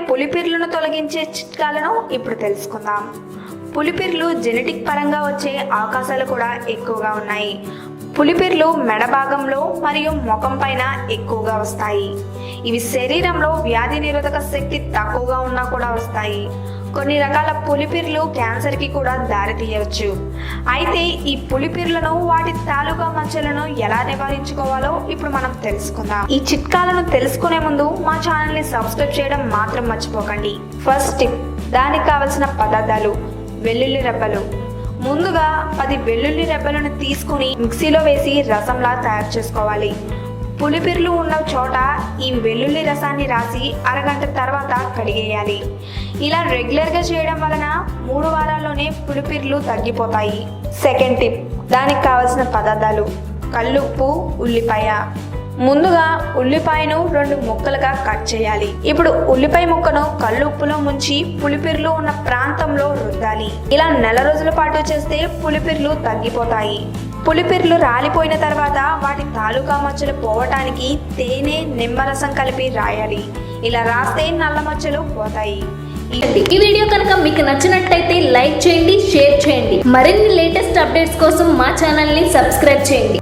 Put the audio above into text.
పులిపిర్లను తొలగించే చిట్కాలను ఇప్పుడు తెలుసుకుందాం. పులిపిర్లు జెనెటిక్ పరంగా వచ్చే అవకాశాలు కూడా ఎక్కువగా ఉన్నాయి. పులిపిర్లు మెడ భాగంలో మరియు ముఖం పైన ఎక్కువగా వస్తాయి. ఇవి శరీరంలో వ్యాధి నిరోధక శక్తి తక్కువగా ఉన్నా కూడా వస్తాయి. కొన్ని రకాల పులిపిర్లు క్యాన్సర్కి కూడా దారితీయవచ్చు. అయితే ఈ పులిపిర్లను వాటి తాలూకా మచ్చలను ఎలా నివారించుకోవాలో ఇప్పుడు మనం తెలుసుకుందాం. ఈ చిట్కాలను తెలుసుకునే ముందు మా ఛానల్ని సబ్స్క్రైబ్ చేయడం మాత్రం మర్చిపోకండి. ఫస్ట్ టిప్, దానికి కావలసిన పదార్థాలు: వెల్లుల్లి రెబ్బలు. ముందుగా 10 వెల్లుల్లి రెబ్బలను తీసుకుని మిక్సీలో వేసి రసంలా తయారు చేసుకోవాలి. పులిపిర్లు ఉన్న చోట ఈ వెల్లుల్లి రసాన్ని రాసి అరగంట తర్వాత కడిగేయాలి. ఇలా రెగ్యులర్గా చేయడం వలన 3 వారాల్లోనే పులిపిర్లు తగ్గిపోతాయి. సెకండ్ టిప్, దానికి కావలసిన పదార్థాలు: కల్లుప్పు, ఉల్లిపాయ. ముందుగా ఉల్లిపాయను 2 ముక్కలుగా కట్ చేయాలి. ఇప్పుడు ఉల్లిపాయ ముక్కను కల్లుప్పులో ముంచి పులిపిర్లు ఉన్న ప్రాంతంలో రుద్దాలి. ఇలా నెల రోజుల పాటు చేస్తే పులిపిర్లు తగ్గిపోతాయి. పులిపిర్లు రాలిపోయిన తర్వాత వాటి తాలూకా మచ్చలు పోవటానికి తేనె, నిమ్మరసం కలిపి రాయాలి. ఇలా రాస్తే నల్ల మచ్చలు పోతాయి. ఈ వీడియో కనుక మీకు నచ్చినట్టయితే లైక్ చేయండి, షేర్ చేయండి. మరిన్ని లేటెస్ట్ అప్డేట్స్ కోసం మా ఛానల్ని సబ్స్క్రైబ్ చేయండి.